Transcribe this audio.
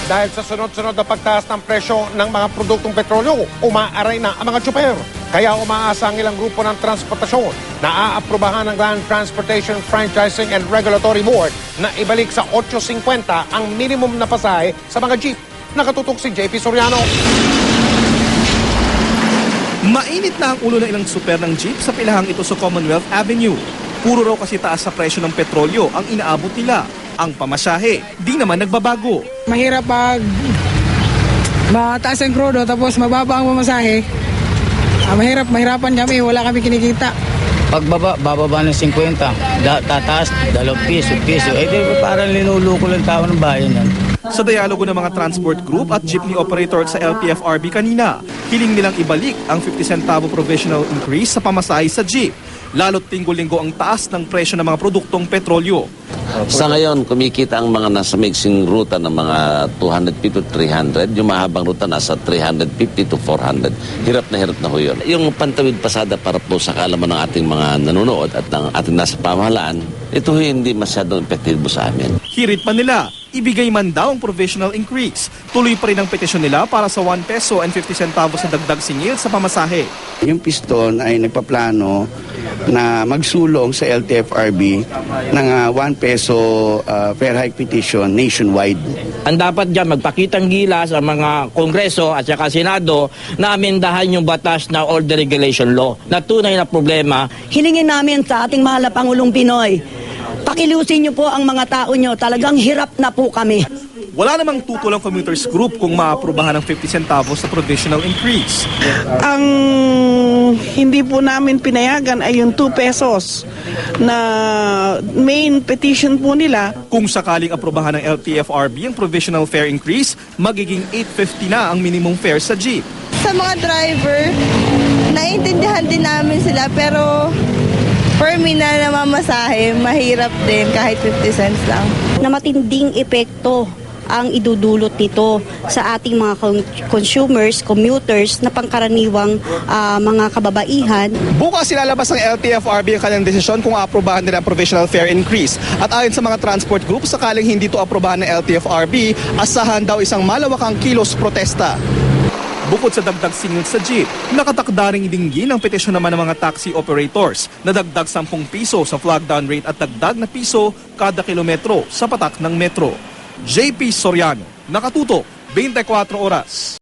Dahil sa sunod-sunod na pagtaas ng presyo ng mga produktong petrolyo, umaaray na ang mga tsuper. Kaya umaasa ang ilang grupo ng transportasyon na aaprubahan ng Land Transportation Franchising and Regulatory Board na ibalik sa 8.50 ang minimum na pasahe sa mga jeep. Nakatutok si JP Soriano. Mainit na ang ulo ng ilang tsuper ng jeep sa pilahang ito sa Commonwealth Avenue. Puro raw kasi taas sa presyo ng petrolyo ang inaabot nila. Ang pamasahe, di naman nagbabago. Mahirap pag mataas ang krudo tapos mababa ang pamasahe. Mahirapan kami, wala kami kinikita. Pagbaba, bababa ng 50. Tataas, 2 piso. Parang linuluko lang tao ng bayan yan. Sa dialogo ng mga transport group at jeepney operator sa LTFRB kanina, hiling nilang ibalik ang 50 centavo provisional increase sa pamasahe sa jeep. Lalo't linggo-linggo ang taas ng presyo ng mga produktong petrolyo. Sa ngayon, kumikita ang mga nasa mixing ruta ng mga 250 to 300. Yung mahabang ruta nasa 350 to 400. Hirap na ho yun. Yung pantawid pasada para po sa kaalaman ng ating mga nanonood at ng ating nasa pamahalaan, ito hindi masyadong epektibo sa amin. Hirit pa nila, ibigay man daw ang provisional increase. Tuloy pa rin ang petisyon nila para sa 1 peso and 50 centavos sa dagdag singil sa pamasahe. Yung piston ay nagpaplano na magsulong sa LTFRB ng 1 peso fare hike petition nationwide. Ang dapat dyan, magpakitang gilas ang mga Kongreso at saka Senado na amendahan yung batas na Oil Deregulation Law na tunay na problema. Hilingin namin sa ating mahal na Pangulong Pinoy, pakilusin niyo po ang mga tao niyo. Talagang hirap na po kami. Wala namang tutulong commuters group kung maaprubahan ng 50 centavos sa provisional increase. Ang hindi po namin pinayagan ay yung 2 pesos na main petition po nila. Kung sakaling aprubahan ng LTFRB ang provisional fare increase, magiging 8.50 na ang minimum fare sa jeep. Sa mga driver, naiintindihan din namin sila pero for me na namamasahe, mahirap din kahit 50 cents lang. Na matinding epekto ang idudulot nito sa ating mga consumers, commuters na pangkaraniwang mga kababaihan. Bukas ilalabas ng LTFRB ang kanyang desisyon kung aaprubahan nila ang provisional fare increase. At ayon sa mga transport group, sakaling hindi ito aprobahan ng LTFRB, asahan daw isang malawakang kilos protesta. Bukod sa dagdag singil sa jeep, nakatakda ring idinggin ang petisyon naman ng mga taxi operators na dagdag 10 piso sa flag down rate at dagdag na piso kada kilometro sa patak ng metro. JP Soriano, nakatutok, 24 oras.